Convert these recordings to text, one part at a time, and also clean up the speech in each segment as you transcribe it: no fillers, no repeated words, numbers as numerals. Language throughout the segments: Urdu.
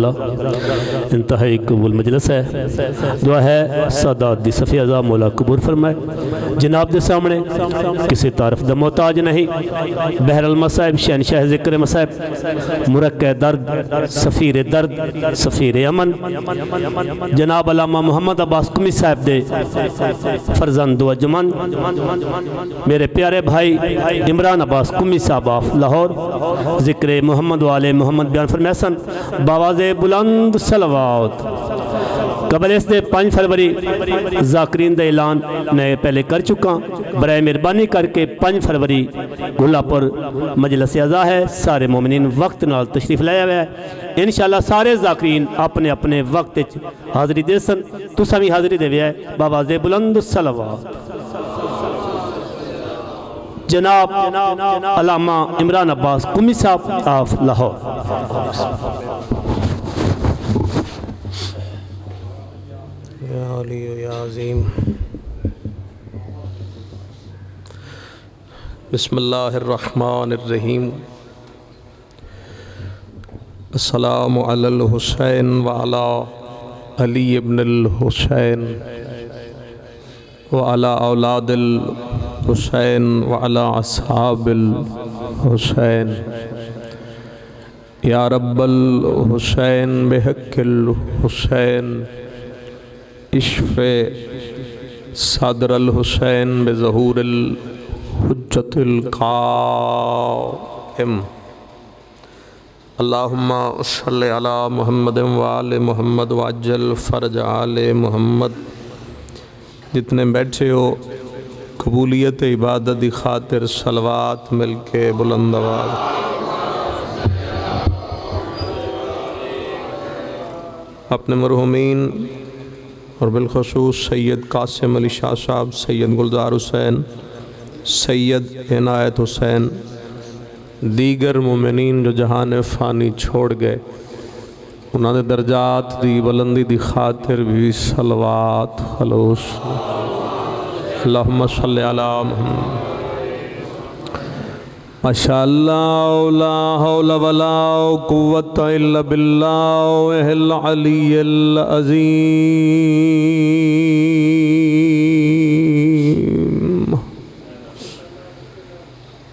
اللہ انتہائی قبول مجلس ہے۔ دعا ہے سادات دی صفی اعضاء مولا قبول فرمائے۔ جناب دے سامنے کسی طرف دا محتاج نہیں، بحر المصائب شہنشاہ ذکر مصائب، مرکہ درد سفیر درد سفیر امن، جناب علامہ محمد عباس قمی صاحب دے فرزند و جمن، میرے پیارے بھائی عمران عباس قمی صاحب آف لاہور، ذکر محمد والے محمد بیان فرمیسن باواز بلند صلوات۔ قبل اس دے 5 فروری ذاکرین دے اعلان میں پہلے کر چکا، برائے مہربانی کر کے 5 فروری گھلا پر مجلس اعضاء ہے، سارے مومنین وقت نال تشریف لائے ہوئے ہے۔ انشاءاللہ سارے ذاکرین اپنے اپنے وقت حاضری دے سن، تو سمی حاضری دے ہوئے ہے باواز بلند صلوات۔ جناب علامہ عمران عباس قمی صاحب آف لاہور۔ یا علی یا عظیم۔ بسم اللہ الرحمن الرحیم۔ السلام علی الحسین وعلی علی ابن الحسین وعلی اولاد الحسین وعلی اصحاب الحسین، یا رب الحسین بحق الحسین اشف صدر الحسین بظہور الحجت القائم۔ اللہم صلی علی محمد وآل محمد وعجل فرج آل محمد۔ جتنے بیٹھے ہو قبولیت عبادت دی خاطر صلوات مل کے بلند آواز۔ اپنے مرحومین اور بالخصوص سید قاسم علی شاہ صاحب، سید گلزار حسین، سید عنایت حسین، دیگر مومنین جو جہان فانی چھوڑ گئے، انہاں دے درجات دی بلندی دی خاطر بھی صلوات خلوص۔ اللہم صلی علی محمد۔ ماشاءاللہ لا حول ولا قوت الا باللہ العلی العظیم۔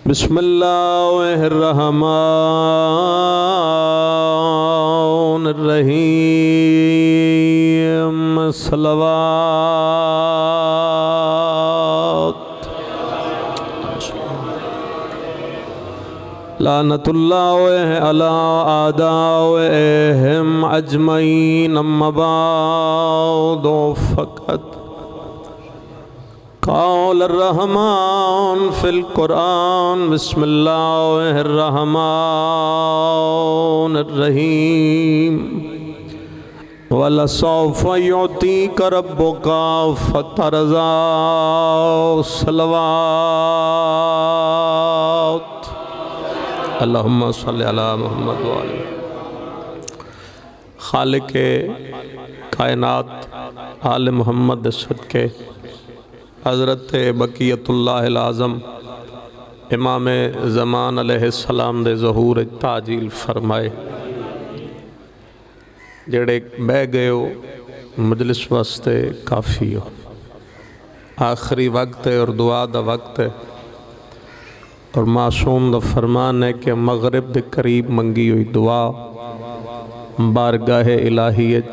بسم اللہ الرحمن الرحیم۔ صلوات۔ لعنت اللہ علی اعدائہم اجمعین، اما بعد فقط قال الرحمن فی القرآن۔ بسم اللہ الرحمن الرحیم۔ وَلَسَوْفَ يُعْطِيكَ رَبُّكَ فَتَرْضَىٰ۔ صلوات۔ اللہم صلی علی محمد وآلہ۔ خالق کائنات آل محمد صدقے حضرت بقیت اللہ العظم امام زمان علیہ السلام دے ظہور تعجیل فرمائے۔ جڑے بہ گئے ہو مجلس واسطے کافی ہو، آخری وقت ہے اور دعا دا وقت ہے، اور معصوم دا فرمان ہے کہ مغرب دے قریب منگی ہوئی دعا بارگاہ الہیت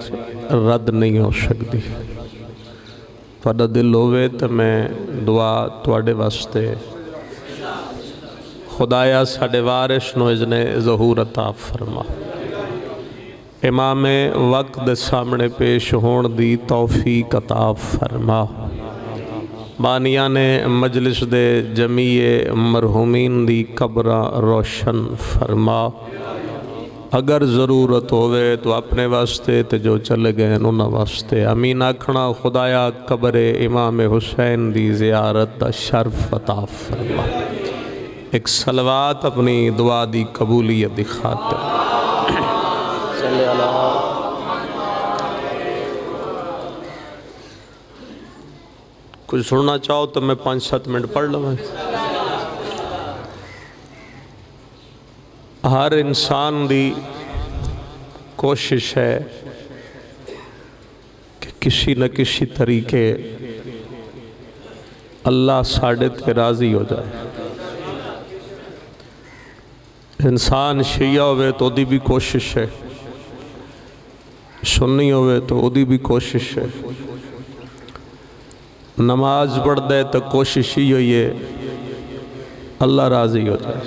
رد نہیں ہو سکتی۔ تھوڑا دل ہوئے تو میں دعا تواڈے واسطے خدایا ساڈے وارث نو اذن ظہور عطا فرما، امام وقت دے سامنے پیش ہون دی توفیق عطا فرما، بانیان مجلس دے جمیع مرحومین دی قبرہ روشن فرما۔ اگر ضرورت ہوئے تو اپنے واسطے تے جو چلے گئے انہاں واسطے امین آکھنا۔ خدایا قبر امام حسین دی زیارت دا شرف عطا فرما۔ ایک صلوات اپنی دعا دی قبولیت دی خاطر۔ صلی اللہ۔ کچھ سننا چاہو تو میں 5-7 منٹ پڑھ لوں۔ ہر انسان دی کوشش ہے کہ کسی نہ کسی طریقے اللہ ساڑھے تے راضی ہو جائے. انسان شیعہ ہوئے تو دی بھی کوشش ہے، سنی ہوئے تو دی بھی کوشش ہے. نماز پڑھ دے تو کوشش ہی ہوئی ہے اللہ راضی ہو جائے.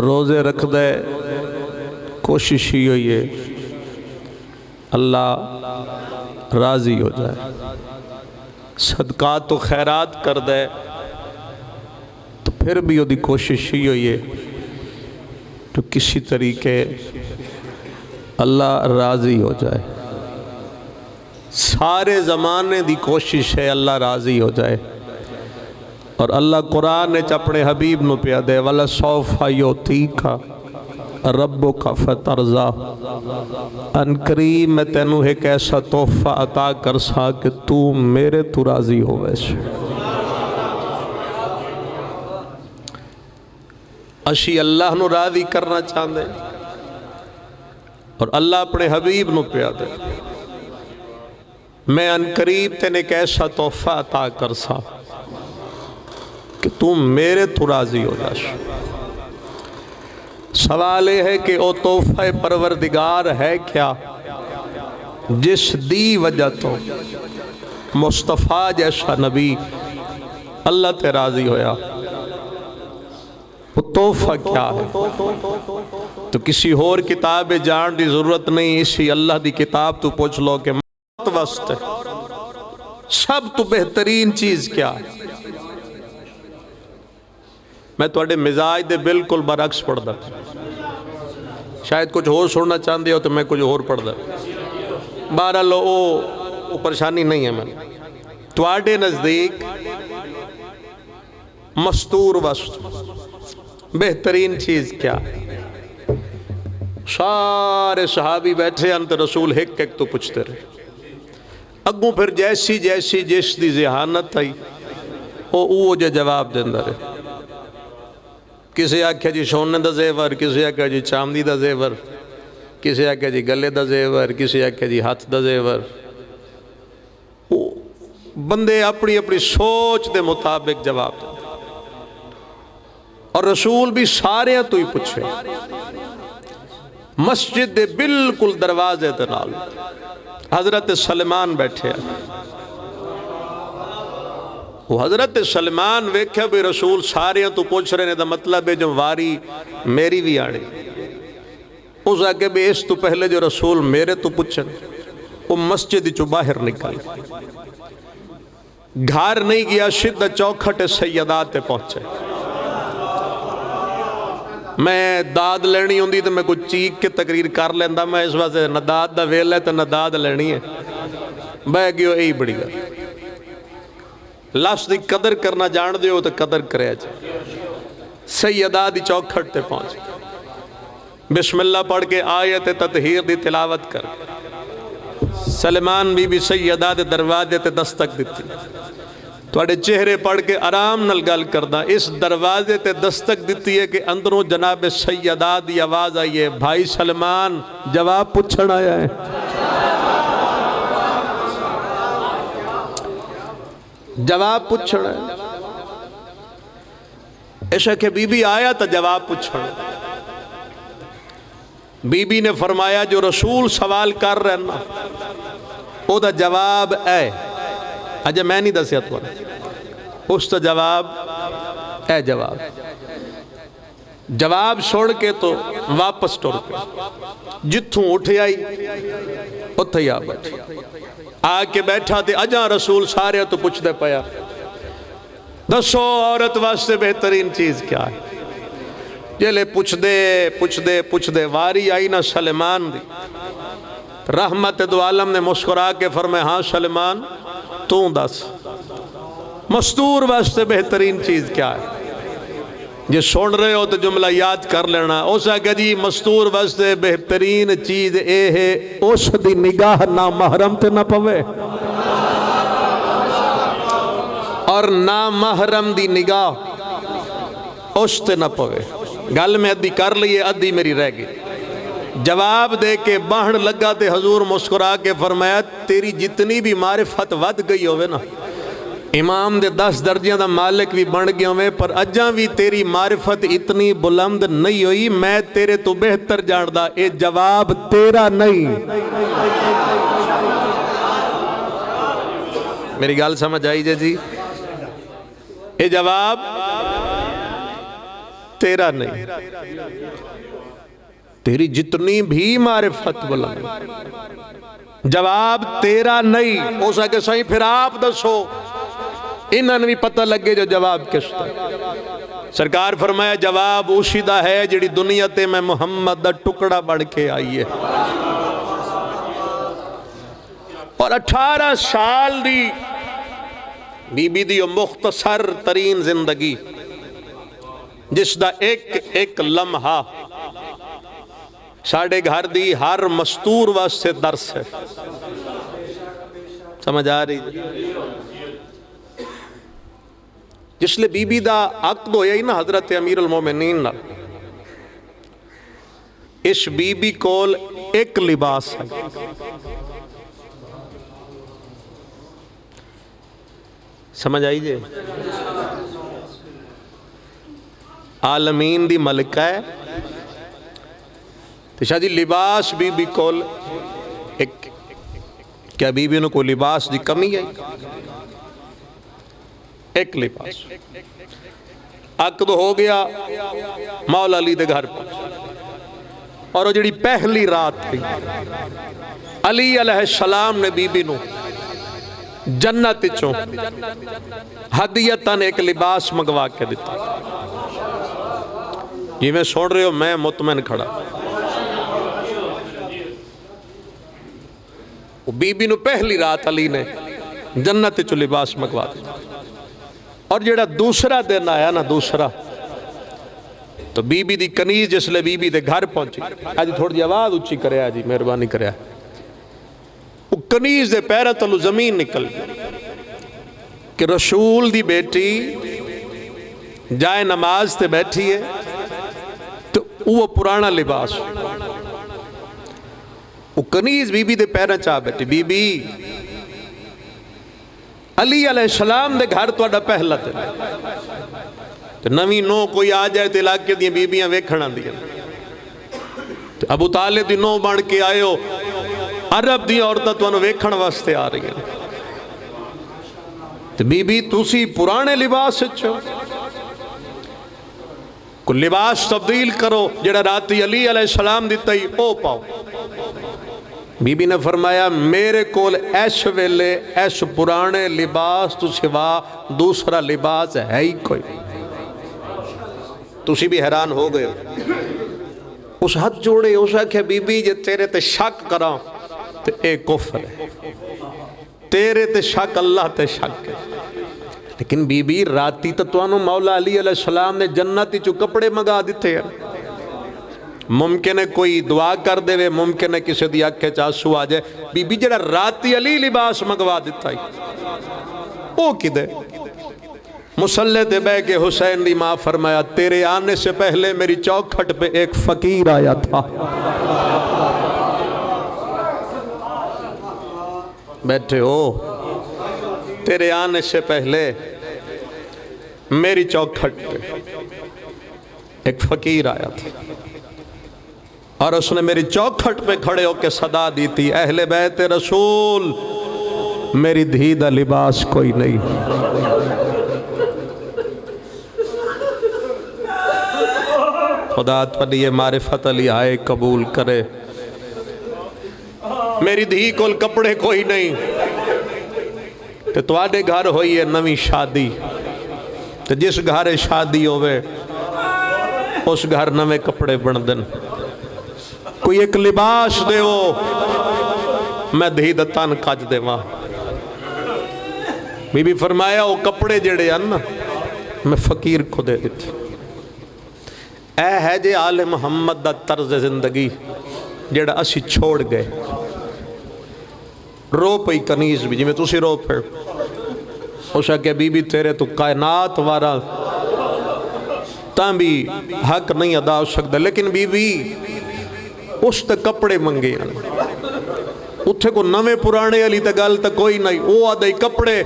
روزے رکھ دے کوشش ہی ہوئی ہے اللہ راضی ہو جائے. صدقات و خیرات کر دے تو پھر بھی وہ دی کوشش ہی ہوئی ہے تو کسی طریقے اللہ راضی ہو جائے. سارے زمانے دی کوشش ہے اللہ راضی ہو جائے. اور اللہ قرآن نے اپنے حبیب نو پیا دے وَلَسَوْفَ يُعْطِيكَ رَبُّكَ فَتَرْضَىٰ، ان قریب میں تینوں ایک ایسا تحفہ عطا کر سا کہ تو میرے تو راضی ہو. ویسے اشی اللہ نو راضی کرنا چاہتے اور اللہ اپنے حبیب نو پیا دے میں ان قریب تینے ایک ایسا تحفہ عطا کر سا کہ تم میرے تو راضی ہو جاش. سوال یہ ہے کہ او تحفہ پروردگار ہے کیا جس دی وجہ تو مصطفیٰ جیسا نبی اللہ تے راضی ہویا؟ وہ تحفہ کیا ہے؟ تو کسی اور کتاب جان دی ضرورت نہیں، اسی اللہ دی کتاب تو پوچھ لو کہ موت وسط سب تو بہترین چیز کیا ہے. میں توڑے مزاج دے بالکل برعکس پڑھ دا، شاید کچھ اور سننا چاہتے ہو تو میں کچھ اور پڑھ دا. بہرحال وہ پریشانی نہیں ہے. میں توڑے نزدیک مستور وسط بہترین چیز کیا ہے؟ سارے صحابی بیٹھے انت رسول ایک ایک تو پوچھتے رہے. اگوں پھر جیسی جیسی جس دی ذہانت آئی وہ جو جواب دیندہ رہے. کسی آکھیا جی سونے دا زیور، کسی آکھیا جی چاندی دا زیور، کسی آکھیا جی گلے دا زیور، کسی آکھیا جی ہاتھ دا زیور. بندے اپنی اپنی سوچ دے مطابق جواب دے اور رسول بھی سارے تو ہی پوچھے. مسجد دے بالکل دروازے تے نال حضرت سلمان بیٹھے ہیں. وہ حضرت سلمان ویکھے بھی رسول سارے تو پوچھ رہے ہیں، دا مطلب ہے جو واری میری بھی آڑے. اس آگے بھی اس تو پہلے جو رسول میرے تو پوچھیں وہ مسجد چو باہر نکل گھر نہیں گیا، شدہ چوکھٹ سیدات پہنچے. میں داد لینی ہوں دی تو میں کچھ چیک کے تقریر کر لیندہ. میں اس واسطے نہ داد دا ویل ہے تو نہ داد لینی ہے. بہ گئے ای بڑی گا لفظ دی قدر کرنا جان دے ہو تو قدر کرے جائے. سیدہ دی چوکھٹ تے پہنچ بسم اللہ پڑھ کے آیت تطہیر دی تلاوت کر. سلمان بی بی سیدہ دے دروازے تے دستک دیتی. توڑے چہرے پڑھ کے آرام نل گل کردہ. اس دروازے تے دستک دیتی ہے کہ اندروں جناب سیدہ دی آواز آئی ہے، بھائی سلمان جواب پوچھن آیا ہے. جواب پوچھن ہے. ایسا کہ بی بی آیا تا جواب پوچھن. بی بی نے فرمایا جو رسول سوال کر رہے نا او دا جواب اے اجے میں نہیں دسیا تو اس تا جواب اے جواب چھوڑ کے تو واپس ٹور کے جتھوں اٹھے آئی اتھے آ بیٹھ آ کے بیٹھا تھے. اجاں رسول سارے تو پوچھ دے پیا دسو عورت واسطے بہترین چیز کیا ہے؟ جلے پوچھ دے واری آئی نا سلمان دی. رحمت دو عالم نے مسکرا کے فرمائے ہاں سلمان تو دس مستور واسطے بہترین چیز کیا ہے؟ یہ سن رہے ہو تو جملہ یاد کر لینا. اسا کہ جی مستور واسطے بہترین چیز اے ہے اس دی نگاہ نہ محرم تے نہ پوے اور نہ محرم دی نگاہ اس تے نہ پوے. گل میں ادھی کر لیے ادھی میری رہ گئی. جواب دے کے باہن لگا تے حضور مسکرا کے فرمایا تیری جتنی بھی معرفت ود گئی ہوئے نا، امام دے 10 درجیاں دا مالک بھی بن گئے ہوئے، پر اجاں بھی تیری معرفت اتنی بلند نہیں ہوئی، میں تیرے تو بہتر جاندا، اے جواب تیرا نہیں۔ میری گال سمجھ آئی جی؟ اے جواب تیرا نہیں، تیری جتنی بھی معرفت بلند، جواب تیرا نہیں۔ ہو سکے صحیح پھر آپ دسو، انہاں نے بھی پتہ لگے جو جواب کس تا۔ سرکار فرمایا جواب اسی دا ہے جڑی دنیا تے میں محمد دا ٹکڑا بڑھ کے آئی ہے، اور 18 سال دی بی بی دی مختصر ترین زندگی، جس دا ایک لمحہ ساڑھے گھر دی ہر مستور واسطے درس ہے۔ سمجھ آ رہی؟ جس لئے بی بی دا عقد ہویا ہی نا حضرت امیر المومنین نا، اس بی بی کول ایک لباس ہے، سمجھ آئی جے؟ عالمین دی ملکہ ہے، تو شاہ جی لباس بی بی کول ایک، کیا بی بی نے کوئی لباس دی کمی ہے؟ ایک لباس۔ عقد ہو گیا، مولا علی دے گھر پہنچ، اور وہ جڑی پہلی رات تھی، علی علیہ السلام نے بی بی نو جنت چوں ہدیتاً ایک لباس منگوا کے دیتا۔ یہ میں سن رہے ہو، میں مطمئن کھڑا، بی بی نو پہلی رات علی نے جنت چوں لباس منگوا دیتا، اور جڑا دوسرا دن آیا نا، دوسرا تو بی بی دی کنیز جس لئے بی بی دے گھر پہنچی، آجی تھوڑی دی آواز اچھی کرے، آجی مہربانی کرے، وہ کنیز دے پیرہ تلو زمین نکل کہ رسول دی بیٹی جائے نماز تے بیٹھی ہے، تو وہ پرانا لباس، وہ کنیز بی بی دے پیرہ چاہ بیٹھی، بی بی علی علیہ السلام دے گھر تو اڈا پہلا تے تو نوی نو کوئی آ جائے تے علاقے دیا بی بیاں ویکھنا دیا، تو ابو طالب دی نو بڑھ کے آئے ہو، عرب دی عورتہ تو انہوں ویکھن واسطے آ رہی ہیں، تو بی بی تُسی پرانے لباس چھو، کو لباس تبدیل کرو، جڑا راتی علی علیہ السلام دیتا ہی او پاؤ۔ بی بی نے فرمایا میرے کول ایس ویلے ایس پرانے لباس تو سوا دوسرا لباس ہے ہی کوئی۔ تُسی بھی حیران ہو گئے، اس ہاتھ جوڑے اس آکھے بی بی جے تیرے تے شک کراں تے اے کفر ہے، تیرے تے شک اللہ تے شک ہے، لیکن بی بی راتی تتوانو مولا علی علیہ السلام نے جنتی چو کپڑے مگا دیتے ہیں، ممکن ہے کوئی دعا کر دے وے، ممکن ہے کسی دی آنکھیں چاسو آ جائے، بی بی جڑا راتی علی لباس مگوا دیتا ہی او کی دے مسلح دے بے کے حسین دی ماں فرمایا تیرے آنے سے پہلے میری چوکھٹ پہ ایک فقیر آیا تھا، بیٹھے ہو، تیرے آنے سے پہلے میری چوکھٹ پہ ایک فقیر آیا تھا، اور اس نے میری چوکھٹ پہ کھڑے ہو کے صدا دی تھی اہل بیت رسول میری دھی دا لباس کوئی نہیں۔ خدا تپنی معرفت علی آئے قبول کرے، میری دھی کول کپڑے کوئی نہیں، کہ تواڈے گھر ہوئی ہے نوی شادی، تو جس گھر شادی ہوئے اس گھر نوے کپڑے بن دن، کوئی ایک لباس دے ہو میں دھی دتان کج دے ماں۔ بی بی فرمایا وہ کپڑے جڑے ہیں نا میں فقیر کو دے دیتے، اے ہے جے آل محمد دا طرز زندگی جڑا اسی چھوڑ گئے، رو پئی کنیز بھی جی میں تُسی رو پھر اسا کہ بی بی تیرے تو کائنات وارا تاں بھی حق نہیں ادا ہو سکتا، لیکن بی بی اس تے کپڑے منگے اتھے کو نوے پرانے علی تے گل تے کوئی نہیں او آدھے کپڑے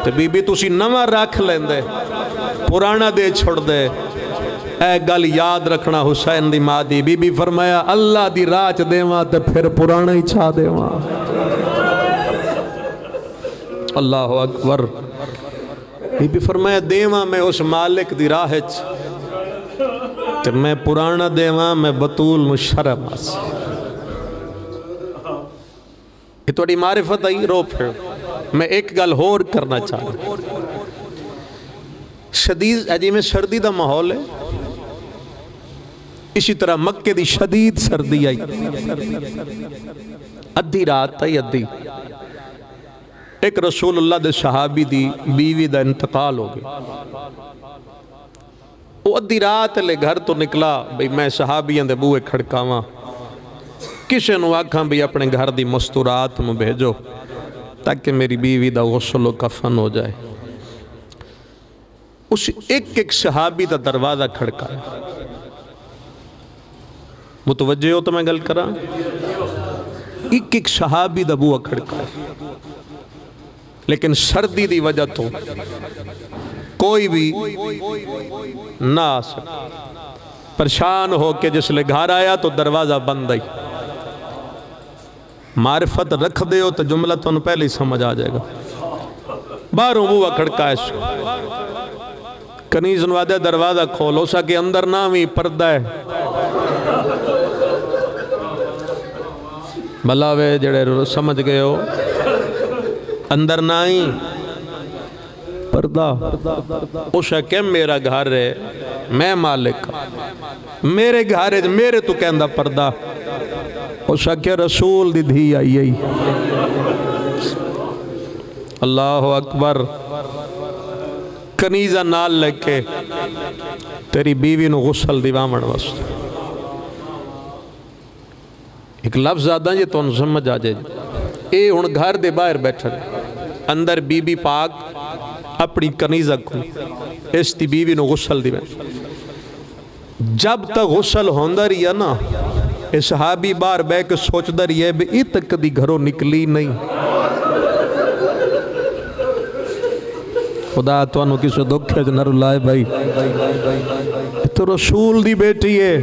تے بی بی تسی نواں رکھ لیندے پرانا دے چھوڑ دے اے گل یاد رکھنا حسین دی ماں دی بی بی فرمایا اللہ دی راہ چ دیواں تے پھر پرانا ہی چھا دیواں اللہ اکبر بی بی فرمایا دیواں میں اس مالک دی راہ چ تے میں پرانا دیواں میں بطول نو شرم آس یہ توڑی معرفت آئی رو پھر میں ایک گل ہور کرنا چاہتا شدید عجیب میں سردی دا ماحول ہے اسی طرح مکے دی شدید سردی آئی ادھی رات آئی ادھی ایک رسول اللہ دے صحابی دی بیوی دا انتقال ہو گئی وہ ادھی رات لے گھر تو نکلا بھئی میں صحابیاں دے بوئے کھڑکاواں کسے نو آکھاں بھی اپنے گھر دی مستورات میں بھیجو تاکہ میری بیوی دا غسل و کفن ہو جائے اس ایک صحابی دا دروازہ کھڑکایا متوجہ ہو تو میں گل کراں ایک صحابی دا بوئے کھڑکایا لیکن سردی دی وجہ تو کوئی بھی نہ آ سکتا پریشان ہو کے جس لے گھر آیا تو دروازہ بند آئی معرفت رکھ دے ہو تو جملہ تو انہوں پہلے ہی سمجھ آ جائے گا باہروں وہ کھڑکا ہے کنیز نوادے دروازہ کھولو سا کہ اندر نامی پردہ ہے بلاوے جڑے سمجھ گئے ہو اندر نائی پردہ اس ہے کہ میرا گھر ہے میں مالک میرے گھر ہے میرے تو کہندہ پردہ اس ہے کہ رسول دی دھی آئی اللہ اکبر کنیزہ نال لے کے تیری بیوی نو غسل دیوامن واسطے ایک لفظ آدھا جی تو سمجھ آ جائے اے ہن گھر دے باہر بیٹھا اندر بی بی پاک اپنی کنیزہ کو اس دی بیوی نو غسل دی جب تک غسل ہوندہ رہی ہے نا اے صحابی بار بے کے سوچ دا رہی ہے بے ای تک دی گھروں نکلی نہیں خدا تو انہوں کسے دکھ ہے جنر اللہ بھائی تو رسول دی بیٹی ہے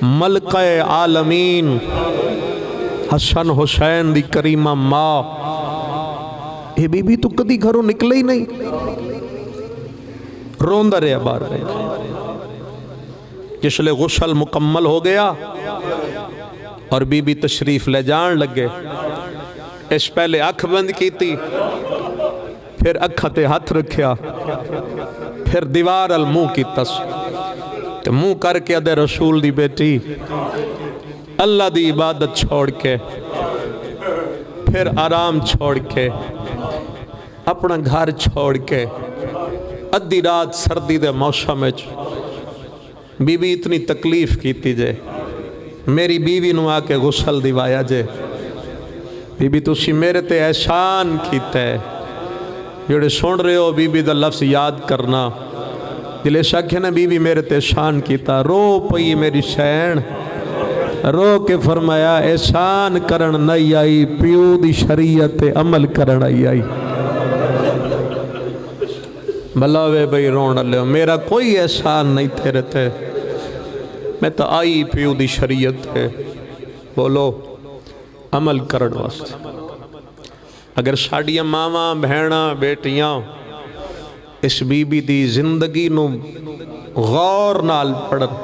ملکہ عالمین حسن حسین دی کریمہ ماں اے بی بی تو کدی گھروں نکلے ہی نہیں روندہ رہے بار رہے جس لے غسل مکمل ہو گیا اور بی بی تشریف لے جان لگے اس پہلے اکھ بند کی تھی پھر اکھتے ہاتھ رکھیا پھر دیوار المو کی تس تو منہ کر کے ادھے رسول دی بیٹی اللہ دی عبادت چھوڑ کے پھر آرام چھوڑ کے اپنا گھر چھوڑ کے ادھی رات سردی دے موسم میں بی بی اتنی تکلیف کیتی جے میری بیوی نو آکے غسل دیوایا جے بی بی تسی میرے تے احسان کیتے ہے جوڑے سن رہے ہو بی بی دا لفظ یاد کرنا جلے شک ہے نا بی بی میرے تے احسان کیتا رو پئی میری شین رو کے فرمایا احسان کرن نہیں آئی پیو دی شریعت عمل کرن آئی بلاوے بھئی رون لے میرا کوئی احسان نہیں تیرے تے میں تو آئی پیو دی شریعت ہے بولو عمل کرن واسطے اگر ساڑیاں ماما بہنہ بیٹیاں اس بی بی دی زندگی نو غور نال پڑھن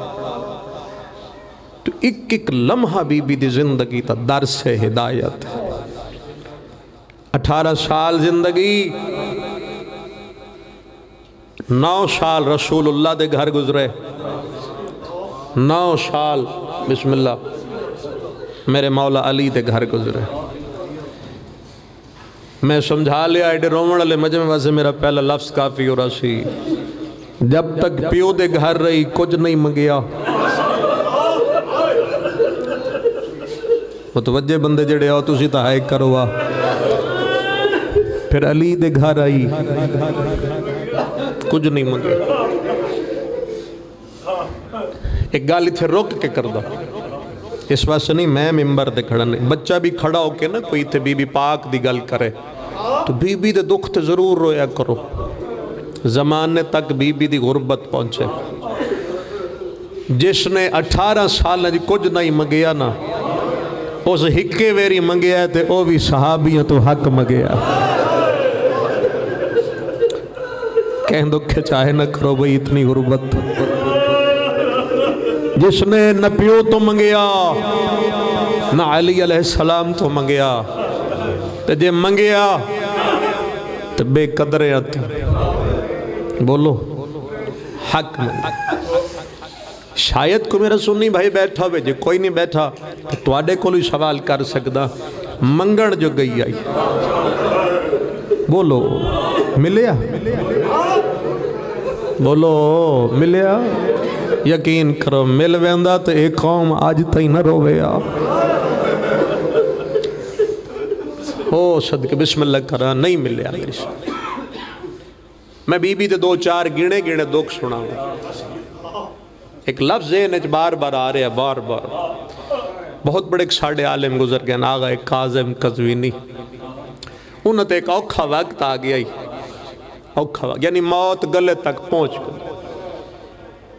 تو ایک لمحہ بی بی دی زندگی تا درس ہدایت 18 سال زندگی 9 سال رسول اللہ دے گھر گزرے 9 سال بسم اللہ میرے مولا علی دے گھر گزرے میں سمجھا لیا ایڈے رومن علی مجمع واسے میرا پہلا لفظ کافی ہو رہا سی جب تک پیو دے گھر رہی کچھ نہیں منگیا متوجہ بندے جڑے ہو تسی تا ہائے کروا پھر علی دے گھر آئی کچھ نہیں منگیا ایک گالی تھے روک کے کر دا اس واسطے نہیں میں ممبر تے کھڑا نہیں، بچہ بھی کھڑا ہو کے نا کوئی تے بی بی پاک دی گل کرے تو بی بی دے دکھ تے ضرور رویا کرو، زمانے تک بی بی دی غربت پہنچے۔ جس نے 18 سال جی کچھ نہیں منگیا نا، اس ہکے ویری منگیا تے او بھی صحابیوں تو حق منگیا۔ کہیں دکھے چاہے نہ کرو بھئی اتنی غربت۔ جس نے نہ پیو تو منگیا نہ علی علیہ السلام تو منگیا، تے جے منگیا تو بے قدرے آتے بولو حق منگیا۔ شاید کو میرا سنی بھائی بیٹھا ہوئے جے کوئی نہیں بیٹھا تو تواڈے کو بھی سوال کر سکدا، منگن جو گئی آئی بولو ملیا؟ بولو ملیا؟ یقین کرو مل ویندا تو ایک قوم آج تھی نہ رویا۔ ہو صدقے بسم اللہ کرا نہیں ملیا میری سے۔ میں بی بی دے 2-4 گنے دکھ سنا ہوں۔ ایک لفظ ذہن بار بار آ رہا ہے، بار بار۔ بہت بڑے ایک ساڑھے عالم گزر گئے، آغا ایک کاظم قزوینی، انہوں نے ایک اوکھا وقت آ گیا ہی، اوکھا وقت یعنی موت گلے تک پہنچ گئی،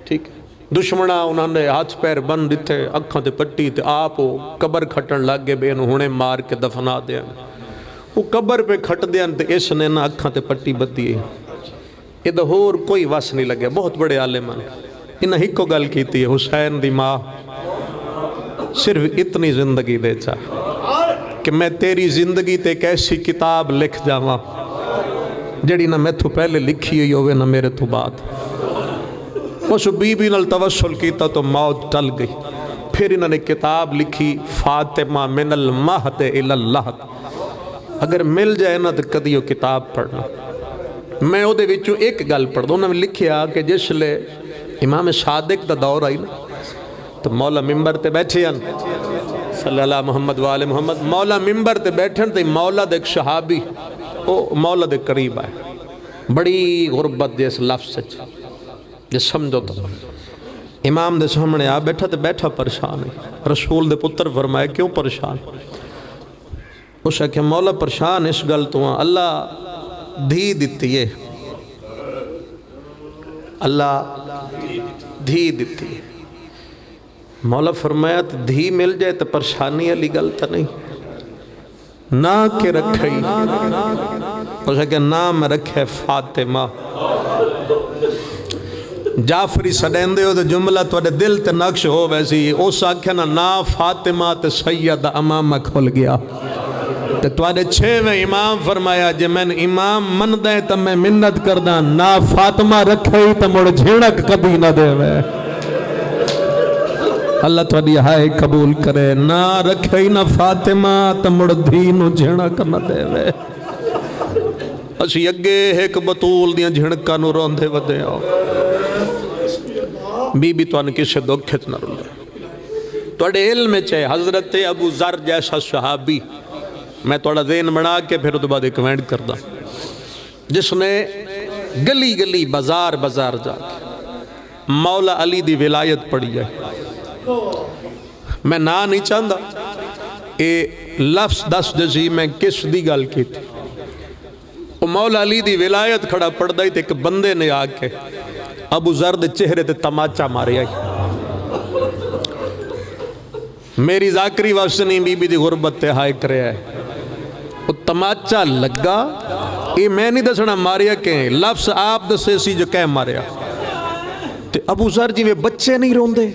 ٹھیک ہے۔ دشمنہ انہوں نے ہاتھ پیر بند دیتے، اکھاں تے پٹی تے آپ قبر کھٹن لگ گئے، بے انہوں نے مار کے دفنا دیا۔ وہ قبر پہ کھٹ دیا تے اس نے نہ اکھاں تے پٹی بدی ہے، یہ دہور کوئی وس نہیں لگے۔ بہت بڑے عالم ہیں، انہیں ہی کو گل کیتی ہے، حسین دی ماں صرف اتنی زندگی دے چاہ کہ میں تیری زندگی تے ایک ایسی کتاب لکھ جاواں جڑی نہ میں تو پہلے لکھی ہوئی ہوئے نہ میرے تو بعد۔ اس بی بی نال توسل کیتا تو موت ٹل گئی۔ پھر انہوں نے کتاب لکھی فاطمہ من المہد الی اللحد۔ اگر مل جائے نا تو کدی وہ کتاب پڑھنا۔ میں وہ دے وچوں ایک گل پڑھ دوں، انہوں نے لکھیا کہ جس لے امام صادق دا دور آئی نا تو مولا ممبر تے بیٹھے ہیں صلی اللہ محمد وآلہ محمد، مولا ممبر تے بیٹھے ہیں تو مولا دے ایک صحابی وہ مولا دے قریب آئے، بڑی غربت دے اس لفظ سے جس سمجھو تو امام دے سامنے آ بیٹھا تے بیٹھا پریشان ہے۔ رسول دے پتر فرمائے کیوں پریشان؟ اس کہ مولا پریشان اس گل تو اللہ دھی دیتی ہے، اللہ دھی دیتی ہے۔ مولا فرمایا دھی مل جائے تو پریشانی علی گل تو نہیں، نہ کہ رکھئی اس کہ نام رکھے فاطمہ۔ جعفری سڑین دے ہو تو جملہ تو دل تے نقش ہو ویسی، اس آکھے نا فاطمہ تے سید امامہ کھل گیا۔ تو آدھے 6ویں امام فرمایا جے میں امام من دے تو میں منت کردہ نا فاطمہ رکھے ہی تو مڑ جھڑک کبھی نہ دے وے۔ اللہ تو آدھی ہائے قبول کرے، نا رکھے ہی نا فاطمہ تو مڑ دھینو جھڑک نہ دے وے۔ اسی اگے ایک بطول دیاں جھڑکا نو روندے ودے آؤ۔ بی بی تو آنے کسے دکھت نہ رولے۔ تو آدھے علم چاہے حضرت ابو ذر جیسا صحابی، میں توڑا ذہن بنا کے پھر تو بعد ایک وینڈ کردہ، جس نے گلی گلی بازار بازار جا کے مولا علی دی ولایت پڑھی جائے۔ میں نا نہیں چاہتا اے لفظ دس جزی میں کس دی گل کی تھی۔ وہ مولا علی دی ولایت کھڑا پڑھ دائی تھے کہ بندے نے آکے ابو ذر دے چہرے تے تماچا مارے آئی۔ میری ذاکری واسنی بی بی دی غربت تے ہائے کرے آئے، وہ تماچا لگا، یہ میں نہیں دسنا ماریا کہیں، لفظ آپ دسے سی جو کہیں ماریا۔ تے ابو ذر جی میں بچے نہیں روندے،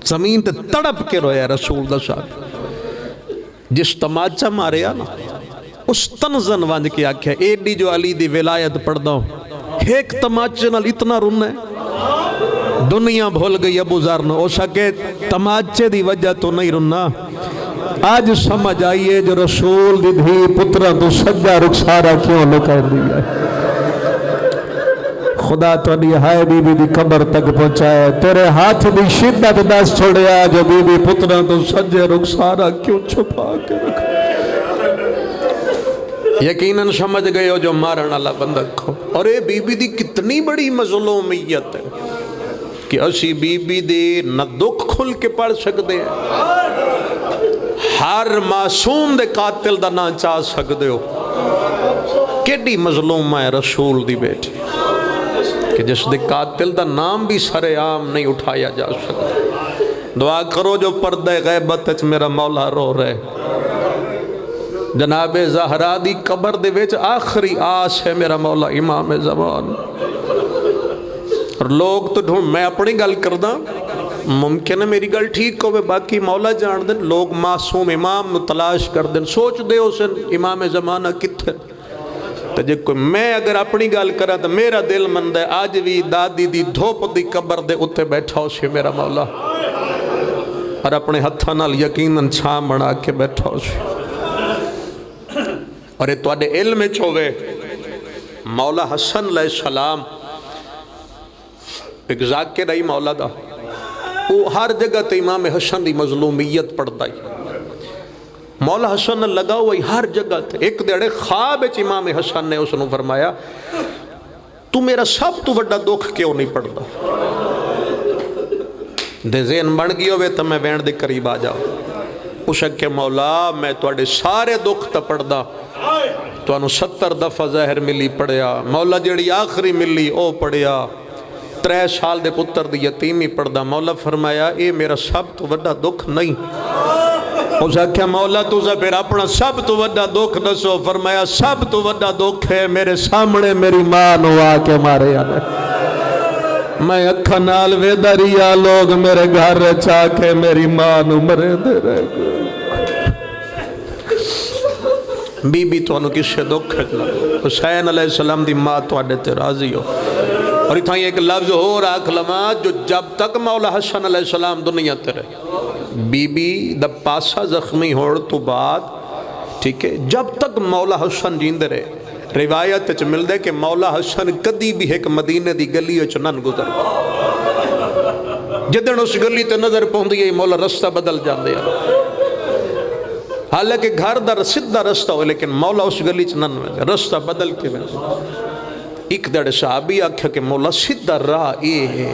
زمین تے تڑپ کے رویا رسول دا صاحب۔ جس تماچا ماریا نا اس تنزن وانج کے آکھیا ایڈی جو علی دی ولایت پڑھ داؤں، ایک تماچے نال اتنا رونا ہے، دنیا بھول گئی ابو ذر نے۔ او سکے تماچے دی وجہ تو نہیں رونا، آج سمجھ آئیے جو رسول دی دھی پترہ تو سجا رخسارہ کیوں لکھا دیا ہے۔ خدا تو نہیں ہائے بی بی دی قبر تک پہنچائے، تیرے ہاتھ دی شدت دس چھوڑیا جو بی بی پترہ تو سجا رخسارہ کیوں چھپا کے رکھا۔ یقیناً سمجھ گئے ہو جو مارن اللہ بندہ کھو، اور اے بی بی دی کتنی بڑی مظلومیت ہے، کہ اسی بی بی دے نہ دکھ کھل کے پڑھ سکتے ہیں، ہر معصوم دے قاتل دا نہ چاہ سکتے ہو. کیڑی مظلوم ہے رسول دی بیٹی کہ جس دے قاتل دا نام بھی سر عام نہیں اٹھایا جا سکتا. دعا کرو جو پردہ غیبت وچ میرا مولا رو رہے. جناب زہرا دی قبر دے وچ آخری آس ہے میرا مولا امام زمان. اور لوگ تو ڈھونڈ، میں اپنی گل کردہ، ممکن ہے میری گل ٹھیک ہوئے، باقی مولا جان دیں. لوگ معصوم امام نو تلاش کر دیں، سوچ دے اسن امام زمانہ کتھے. تو جے کوئی میں اگر اپنی گل کرا تو میرا دل مند ہے آج بھی دادی دی دھوپ دی قبر دے اتے بیٹھا ہو سی میرا مولا، اور اپنے ہتھاں نال یقیناً چھام بنا کے بیٹھا ہو سی. اور یہ تواڈے علم وچ ہوئے مولا حسن علیہ السلام ایک ذاکر رہی مولا دا، وہ ہر جگہ تے امام حسن دی مظلومیت پڑھتا ہی. مولا حسن نے لگا ہوئی ہر جگہ تے. ایک دیڑے خواب وچ امام حسن نے اس نے فرمایا تو میرا سب تو بڑا دکھ کیوں نہیں پڑھتا؟ دے ذہن بن گئی ہوئے تو میں وین دے قریب آ جاؤ. اس کہ مولا میں تواڈے سارے دکھ تا پڑھدا، تو انہوں 70 دفعہ ظاہر ملی پڑھیا. مولا جڑی آخری ملی او پڑھیا. 3 سال دے پتر دی یتیمی پڑھدا. مولا فرمایا اے میرا سب تو بڑا دکھ نہیں. اس کہا مولا تو پھر اپنا سب تو بڑا دکھ دسو. فرمایا سب تو بڑا دکھ ہے میرے سامنے میری ماں نو آ کے مارے آنے. میں اکھا نال ویداریا لوگ میرے گھر چاہ کے میری ماں نو مرے دے رہے گئے. بی بی تو انہوں کسے دکھ ہے. حسین علیہ السلام دی ماں تو آڈے تے راضی ہو. اور اتھاں ایک لفظ ہو راکھ لما جو جب تک مولا حسن علیہ السلام دنیا تے رہے، بی بی دا پاسا زخمی ہوڑ تو بعد، ٹھیک ہے، جب تک مولا حسن جیندے رہے، روایت چ مل دے کہ مولا حسن کدی بھی ایک مدینے دی گلی وچ نہ گزر. جدن اس گلی تے نظر پوندی ہے مولا رستہ بدل جاندے ہیں. حالانکہ گھر دا سیدھا رستہ ہوئے لیکن مولا اس گلی چ نہ رستہ بدل کے ویندے. ایک دڑ صحابی آکھیا کہ مولا سیدھا راہ اے ہے،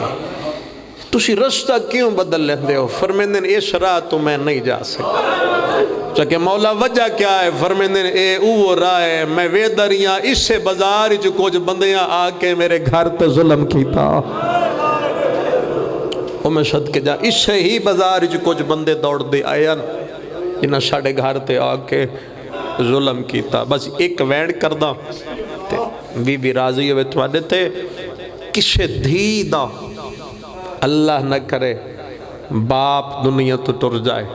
تسی رستہ کیوں بدل لیندے ہو؟ فرمیندن اس راہ تو میں نہیں جا سکتا. کہ مولا وجہ کیا ہے؟ فرمیندن اے اوہ راہ ہے، میں ویدریاں اس سے بازار جو کچھ بندیاں آ کے میرے گھر تے ظلم کیتا. او میں صدقے جا اس سے ہی بازار جو کچھ بندے دوڑ دے آیا جنہاں ساڑھے گھر تے آ کے ظلم کیتا. بس ایک وینڈ کردہ بی بی راضی ہوئے تواڈے تے کسے دھی دا اللہ نہ کرے باپ دنیا تو ٹر جائے.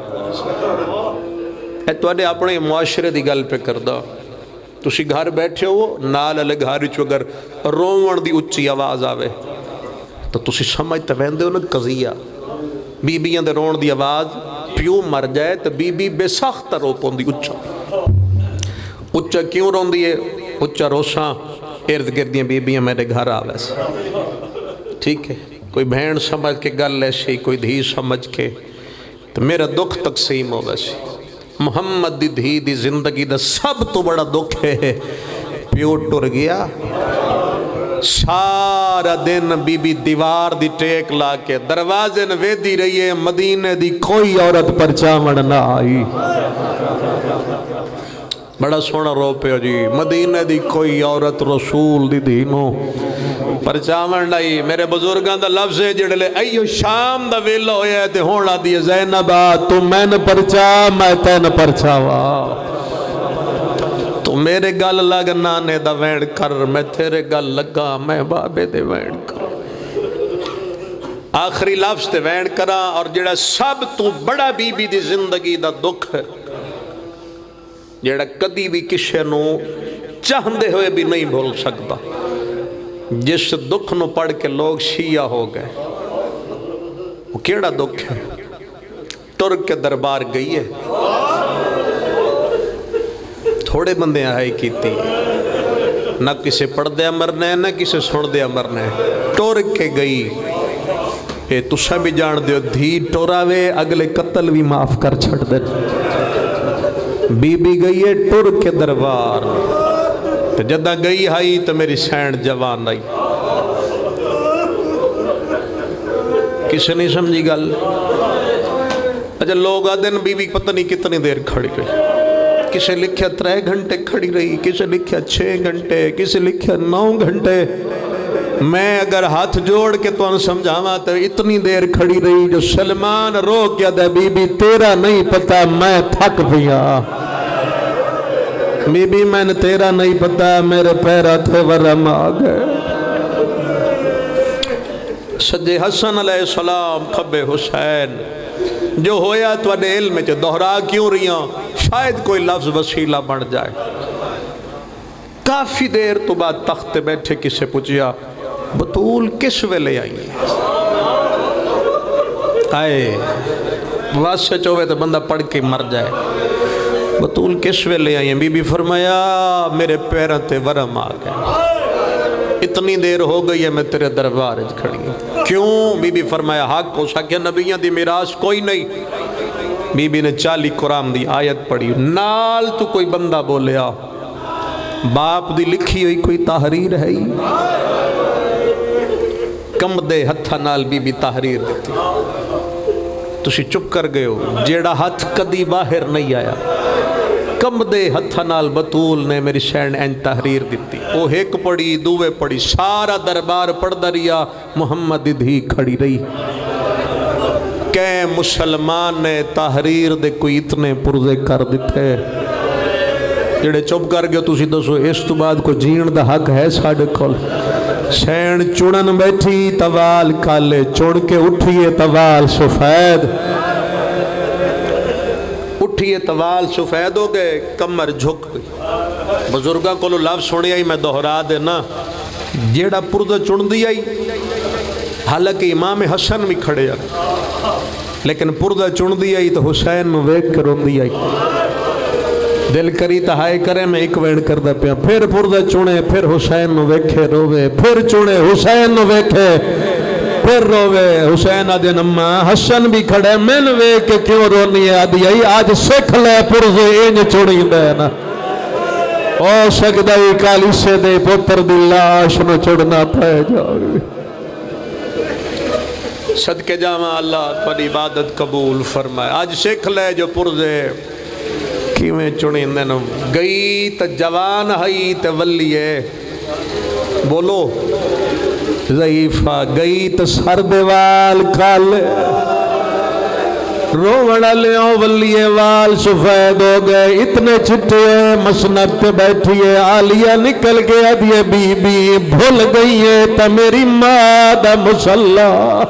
اے تواڈے اپنے معاشرے دی گل پہ کردہ. تسی گھر بیٹھے ہو نال علی گھر چو اگر روون دی اچھی آواز آوے تو تسی سمجھتے ویندے ہو نا قضیہ. بی بیاں دے رون دی آواز پیو مر جائے تو بی بی بے سخت رو پوندی اچھا. اچھا کیوں رون دی ہے؟ اچھا روشاں ارد گردیاں بی بیاں میرے گھر آوے سے. ٹھیک ہے، کوئی بہن سمجھ کے گل ایسی، کوئی دھی سمجھ کے، تو میرا دکھ تقسیم ہو ویسی. محمد دی دھی دی زندگی دا سب تو بڑا دکھ ہے پیو ٹر گیا. سارا دن بی بی دیوار دی ٹیک لا کے دروازے نویدی رہی ہے، مدینے دی کوئی عورت پرچامن نہ آئی. بڑا سونا رو پہ جی، مدینے دی کوئی عورت رسول دی دینو پرچامن لائی. میرے بزرگاں دا لفظ ہے جڑے ایو شام دا ویلا ہویا ہے تے ہونا دی زینبا تو میں نے پرچا میں تین پرچاوا. تو میرے گل لگ نانے دا وینڈ کر، میں تیرے گل لگا میں بابے دے وینڈ کر. آخری لفظ تے وینڈ کرا. اور جڑا سب تو بڑا بی بی دی زندگی دا دکھ ہے جڑا کدی بھی کسے نو چاہندے ہوئے بھی نہیں بھول سکتا، جس دکھ نو پڑھ کے لوگ شیعہ ہو گئے، وہ کیڑا دکھ ہے؟ ترک کے دربار گئی ہے، تھوڑے بندے آئے کیتی، نہ کسے پڑھ دیا مرنے نہ کسے سن دیا مرنے. ترک کے گئی. اے تسا بھی جان دیو دھی ٹوراوے اگلے قتل بھی معاف کر چھڑ دے. بی بی گئی ہے ترک کے دربار. تو جدہ گئی آئی تو میری سینڈ جوان آئی. کسی نہیں سمجھی گل؟ اچھا لوگ آدھے بی بی پتہ نہیں کتنی دیر کھڑی رہی، کسی لکھیا 3 گھنٹے کھڑی رہی، کسی لکھیا 6 گھنٹے، کسی لکھیا 9 گھنٹے۔ میں اگر ہاتھ جوڑ کے تو سمجھاواں تو اتنی دیر کھڑی رہی جو سلمان رو کیا دے بی بی تیرا نہیں پتا میں تھک پیا، بی بی میں نے تیرا نہیں پتا میرے پیرا تھے ورم آ گئے۔ سجے حسن علیہ السلام کھبے حسین، جو ہویا تو اڈے علم میں دہرا کیوں رہیاں، شاید کوئی لفظ وسیلہ بن جائے۔ کافی دیر تو بعد تخت بیٹھے کسے پوچھیا بطول کس ویلے آئی ہے؟ آئے واسطے چوہے تو بندہ پڑھ کے مر جائے۔ بطول کس ویلے آئی ہیں؟ بی بی فرمایا میرے پیروں تے ورم آ گئے، اتنی دیر ہو گئی ہے میں تیرے دربار وچ کھڑی ہوں۔ کیوں؟ بی بی فرمایا حق ہو سکیا نبیوں دی میراث کوئی نہیں۔ بی بی نے 40 قرآن دی آیت پڑھی، نال تو کوئی بندہ بولیا باپ دی لکھی ہوئی کوئی تحریر ہے ہی؟ کم دے ہتھا نال بی بی تحریر دیتی، تسی چپ کر گئے ہو، جیڑا ہاتھ کدی باہر نہیں آیا۔ کم دے ہتھا نال بطول نے میری شہن این تحریر دیتی، وہ ایک پڑھی دوے پڑھی، سارا دربار پڑھ دریا، محمد دھی کھڑی رہی۔ کہ مسلمان نے تحریر دے کوئی اتنے پرزے کر دیتے، جڑے چپ کر گئے تسی دسو اس تو بعد کو جین دا حق ہے ساڑھے کھول؟ سین چڑن بیٹھی توال کالے، چڑ کے اٹھئے توال سفید، اٹھئے توال سفید ہو گئے، کمر جھک گئی۔ بزرگاں کو لو لفظ سنی آئی میں دہرا دینا، جیڑا پردہ چن دی آئی، حالانکہ امام حسن بھی کھڑے آئی لیکن پردہ چن دی آئی تو حسین میں ویک کر رون دی آئی، دل کری تہائے کرے میں ایک وین کر دا پیا، پھر پردہ چنے پھر حسین نو ویکھے روے، پھر چنے حسین نو ویکھے پھر روے۔ حسین آدھے نمہ حسن بھی کھڑے میں نے ویکھے کیوں رونی ہے؟ آدھی آئی آج سکھ لے پرزے اینج چڑی دینا، او سکدائی کالی سے دے پتر دی لاش نو چڑنا پہ جاوی۔ صدقے جامع اللہ تھوڑی عبادت قبول فرمائے۔ آج سکھ لے جو پرزے کیویں چنی دن، گئی تا جوان ہائی تا ولیے، بولو ضعیفہ گئی تا سر دیوال کالے، روڑا لیوں ولیے وال سفید ہو گئے، اتنے چھٹے مسند پہ بیٹھیے، آلیہ نکل گیا دیئے بی بی بھول گئی ہے تا میری مادہ مسلح،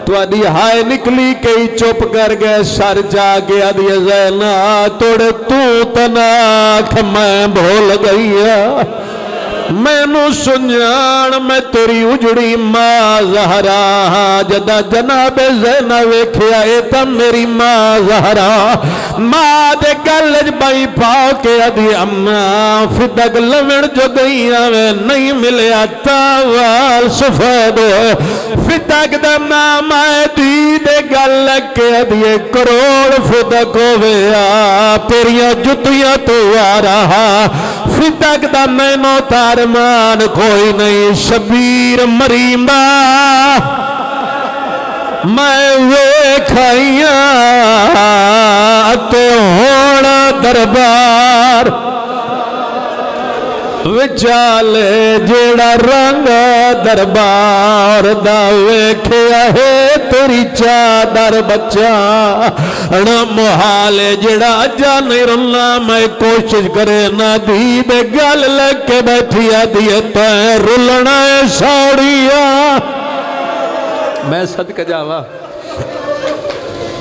تو آدھی ہائے نکلی کئی چوپ کر گئے، سر جا گیا دیئے زینہ توڑے تو تناک میں بھول گیا، میں نو سنجان میں تیری اجڑی ماں زہرا، جدہ جناب زینہ ویکھیا ایتا میری ماں زہرا، ماں دے گلج بائی پاؤ کے ادھی اماں فدق لمن جو گئی آوے نہیں ملیا تاوال سفید، فدق دا نام آئے دی دے گلج کے ادھی کروڑ فدق ہویا، تیریاں جتیاں تو آ رہا، فدق دا مینو تارمان کوئی نہیں، شبیر مریمہ میں ویکھائیاں تے ہونا دربار وچالے جیڑا رنگ دربار دا ویکھیا ہے تیری چادر بچہ نا محالے جیڑا جانے رلنا میں کوشش کرے نا دی دے گل لگ کے بیٹھیا دیئے تائیں رلنا ساڑیا۔ میں صدقہ جاوا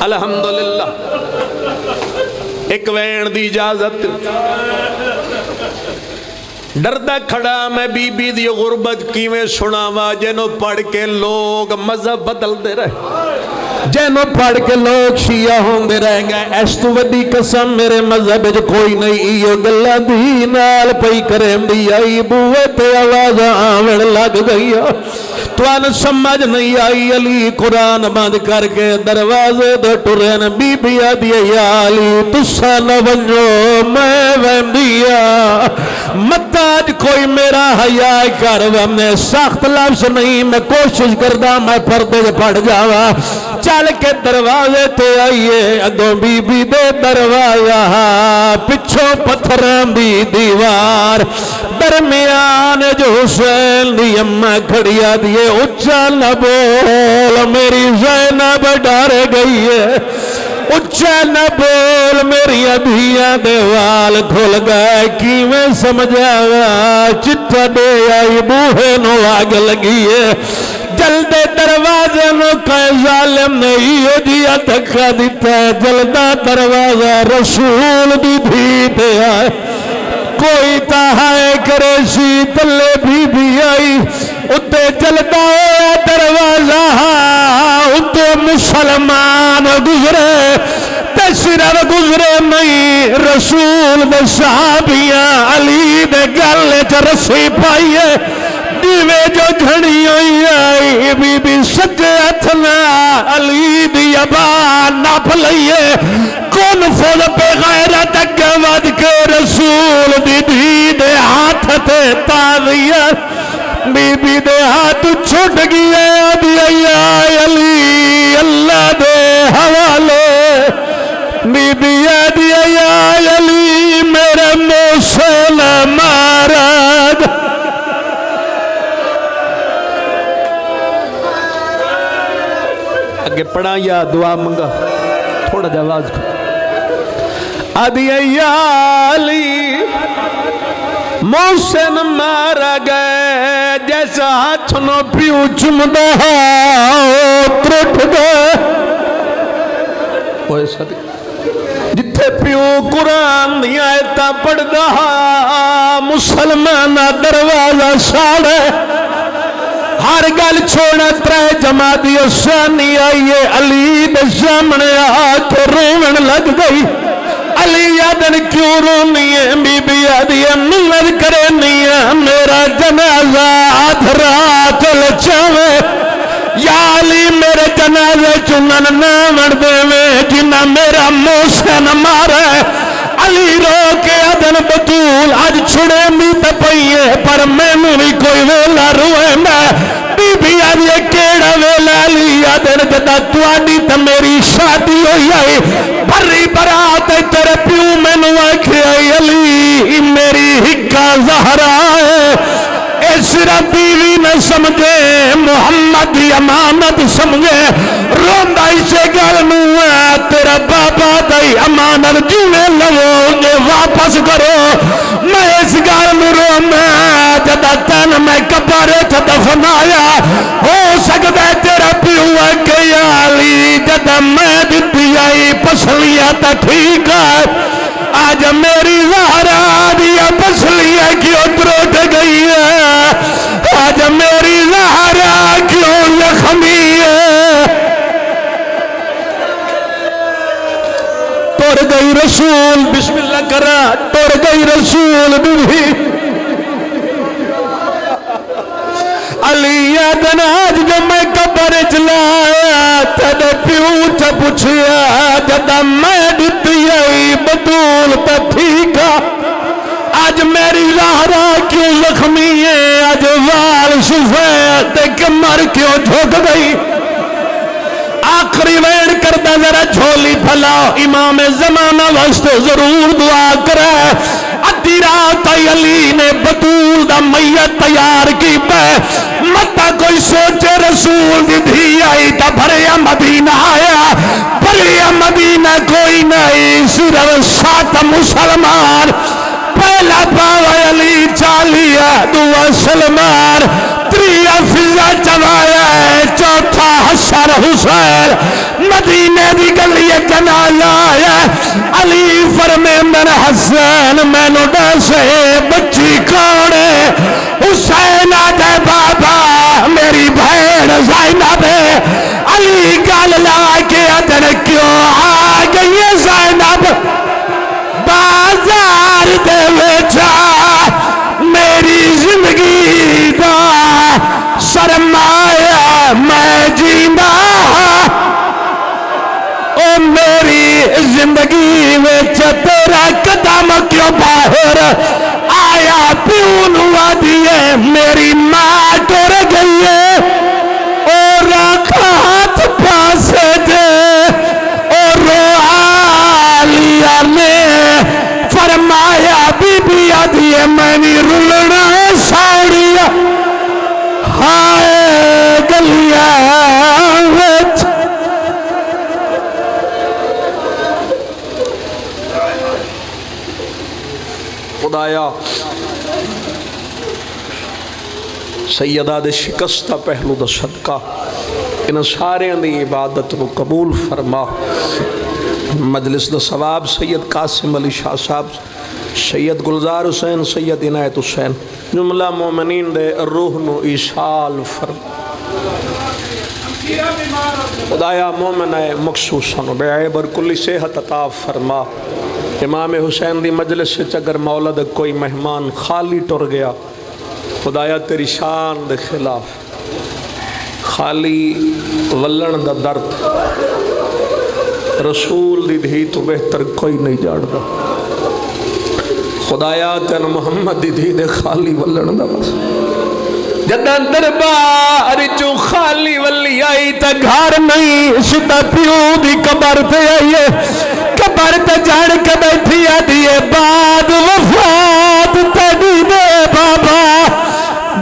الحمدللہ ایک وین دی اجازت ڈردہ کھڑا میں بی بی دی غربت کیویں سناوا، جنوں پڑھ کے لوگ مذہب بدل دے رہے، جنوں پڑھ کے لوگ شیعہ ہوں دے رہیں گے، اس تو وڈی قسم میرے مذہب جو کوئی نہیں، ایو گلہ دی نال پئی کریں دی آئی بوئے تے آواز آمن لگ گئی، تو ان سمجھ نہیں آئی، علی قرآن بند کر کے دروازے دے ٹرین بی بی آدھی یا علی تسا نہ بنجو میں ویندیا، متاج کوئی میرا حیا کر میں سخت لفظ نہیں میں کوشش کردہ میں پردے پڑ جاوا چل کے دروازے تے آئیے اگوں بی بی دے دروازہ پچھوں پتھران دی دیوار درمیان جو حسین دی اممہ کھڑیا دیئے اچھا نہ بول میری زینب ڈر گئی ہے اچھا نہ بول میری ادھیاں دیوال کھل گئے کی میں سمجھا چٹا دے آئی بوہے نو آگ لگی ہے جلدے دروازے نو کئے ظالم نہیں ہو جیا دھکا دیتا ہے جلدہ دروازہ رسول بھی دے آئے کوئی تاہائے کرے سی تلے بھی آئی اتے جلدہ ہویا دروازہ اتے مسلمان گزرے تشرف گزرے نہیں رسول دے صحابیاں علی دے گلے چرسی پائیے دیوے جو جھڑی ہوئی آئی بی بی سجے اتنا علی دی ابا ناپ لئیے کون فض پہ غیرت اگے ود کے رسول دی دے ہاتھ تے تاویت بی بی دے ہاتھ چھوٹ گیا دی علی اللہ دے حوالے بی بی دی علی میرے موسیٰ مارد اگے پڑھا یا دعا منگا تھوڑا جا آواز کو آدھی علی محسن مارا گئے جیسا ہاتھ نو پیو چمدہ ترٹ گئے وہ صدق جتھے پیو قرآن دیا ایتا پڑھ دہا مسلمانہ دروازہ ساڑے ہر گل چھوڑا ترے جماعتی ثانی آئیے علی دے سامنے آکے رومن لگ گئی علی آدن کیوں رونی ہے بی بی آدھی منت کرے نہیں ہے میرا جنازہ آدھرا چل چاوے یا علی میرے جنازے چنن نہ مردے میں جنہ میرا محسن مارا ہے علی رو کے آدن بطول آج چھڑے میت پئیے پر میں بھی کوئی ویلا روئے میں بی بی آدھے کیڑا ویلا علی آدن جدا توانی تا میری شادی ہوئی آئی بھری برات تیرے پیو میں نواکھے آئی علی میری ہکا زہرہ ہے صرف بیوی نہ سمجھے محمد دی امانت سمجھے روندہ اسے گل نوہ تیرا بابا دی امانت جونے لگو انہیں واپس کرو میں اس گل نو میں جدہ تن میں کبارے تھا دفنایا ہو سکتا ہے تیرا پیوہ کہ علی جدہ میں دیتی آئی پسلیاں تا ٹھیک ہے آج میری زہرہ دیا پسلیاں کیوں تروٹ گئی ہے آج میری زہرہ کیوں زخمی ہے توڑ گئی رسول بسم اللہ کرا توڑ گئی رسول بھی علی آدن آج جو میں قبر چلایا تیرے پیو چا پوچھیا جدہ میں دیتی آئی بطول تا ٹھیکا آج میری زہرہ کیوں زخمی ہے آج وال سفید کمر کیوں جھوک گئی آخری ویڑ کردہ ذرا جھولی پھلاؤ امام زمانہ واسطے ضرور دعا کرے ادھی رات علی نے بطول دا میت تیار کی پہ متا کوئی سوچے رسول دی دھی آئی تا بھریا مدینہ آیا بھریا مدینہ کوئی نہیں صرف 7 مسلمان پہلا پاوہ علی چالیا دعا سلمان 3 فضا چوایا ہے 4 حسن حسین مدینہ دی گلی جنازہ آیا علی فرمے من حسین میں نو ڈیسے بچی کوڑے حسین آدھے بابا میری بھین زینب ہے علی گال لا کے ادھر کیوں آ گئی زینب بازار دے ویچا میری زندگی دا سرمایہ میں جینا او میری زندگی ویچ تیرا قدم کیوں باہر آیا ہے میری ماں ٹر گئی ہے اور رکھا ہاتھ پاسے دے اور عالیہ نے فرمایا بی بی آدھی ہے میں نہیں رلنا ساڑیا ہائے گلیاں وچ خدایا سیدہ دے شکستہ پہلو دا صدقہ ان سارے دی عبادت کو قبول فرما مجلس دا ثواب سید قاسم علی شاہ صاحب سید گلزار حسین سید عنایت حسین جملہ مومنین دے روح نو ایشال فرما خدایا مومن ہے مخصوصاً بعیب اور کلی صحت عطا فرما امام حسین دی مجلس سے اگر مولد کوئی مہمان خالی ٹر گیا خدایا تیری شان دے خلاف خالی ولن دا درد رسول دی دھی تو بہتر کوئی نہیں جاڑ دا خدایا تین محمد دی دھی دے خالی ولن دا بس جدن دربار جو خالی ولی آئی تا گھر نہیں ستا پیو دی قبر تے آئیے قبر تے جان کے بیٹھی آدھیے بعد وفات تیڈی دے بابا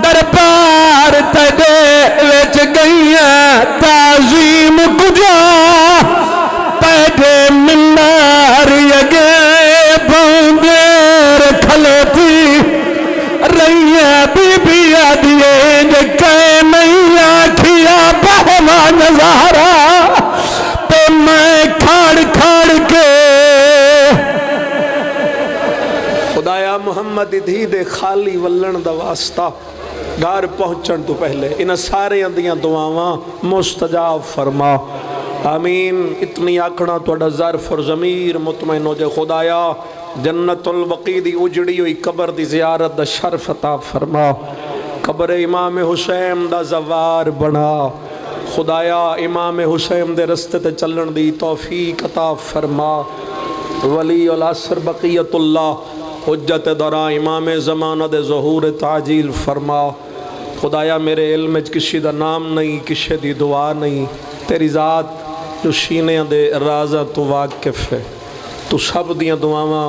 دربار تیڈے وچ گئیاں تعظیم کجا تیڈے منار یگے باندے رکھلتی رہیاں بی بی آدھیے جکے نہیں آکھیا بہما نظارہ تو میں کھاڑ کھاڑ کے خدایا محمد دھی دے خالی ولن دا واسطہ گھر پہنچن تو پہلے ان سارے اندیاں دعاواں مستجاب فرما آمین اتنی آکھنا توڑا ظرف اور ضمیر مطمئن ہو جائے خدایا جنت البقی دی اجڑی ہوئی قبر دی زیارت دا شرف عطا فرما قبر امام حسین دا زوار بنا خدایا امام حسین دے رستے تے چلن دی توفیق عطا فرما ولی العصر بقیت اللہ حجت دورا امام زمانہ دے ظہور تعجیل فرما خدایا میرے علم کسی دا نام نہیں کسی دی دعا نہیں تیری ذات جو شینے دے رازہ تو واقف ہے تو سب دیاں دعاواں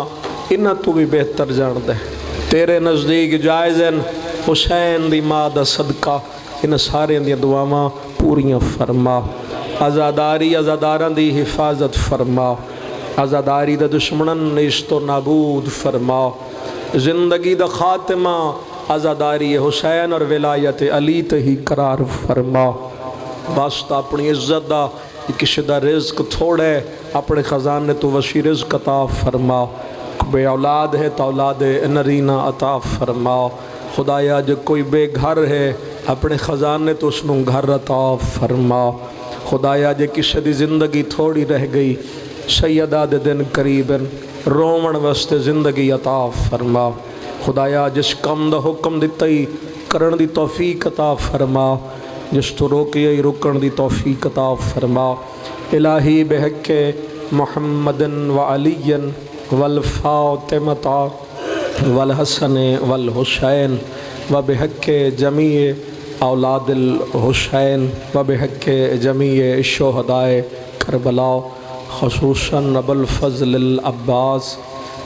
انہاں تو بھی بہتر جان دے تیرے نزدیک جائز ہیں حسین دی ماں دا صدقہ ان سارے دیاں دعاواں پوریاں فرما آزاداری آزاداران دی حفاظت فرما آزاداری دا دشمنن نیست و نابود فرما زندگی دا خاتمہ آزاداری حسین اور ولایت علی تے ہی قرار فرما واسطہ اپنی عزت دا کسی دا رزق تھوڑے اپنے خزانے تو وسیع رزق عطا فرما بے اولاد ہے تو اولاد نرینہ عطا فرما خدایا جو کوئی بے گھر ہے اپنے خزانے تو اس نو گھر عطا فرما خدایا جو کسی دی زندگی تھوڑی رہ گئی سیدہ دے دن قریباً رومن وستے زندگی عطا فرما خدایا جس کم دا حکم دیتا ہی کرن دی توفیق عطا فرما جس تو روکی ہی رکن دی توفیق عطا فرما الہی بحق محمد و علی والفاطمہ والحسن والحسین و بحق جمیع اولاد الحسین و بحق جمیع شہدائے کربلا خصوصاً ابو الفضل العباس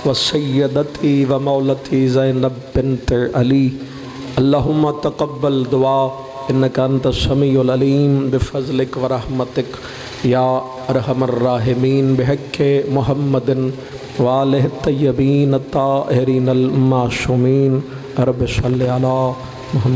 و سیدتی و مولتی زینب بنت علی اللہم تقبل دعا انکا انت السمیع العلیم بفضلک و رحمتک یا ارحم الراحمین بحق محمد والہ الطیبین الطاہرین المعصومین رب صلی علی محمد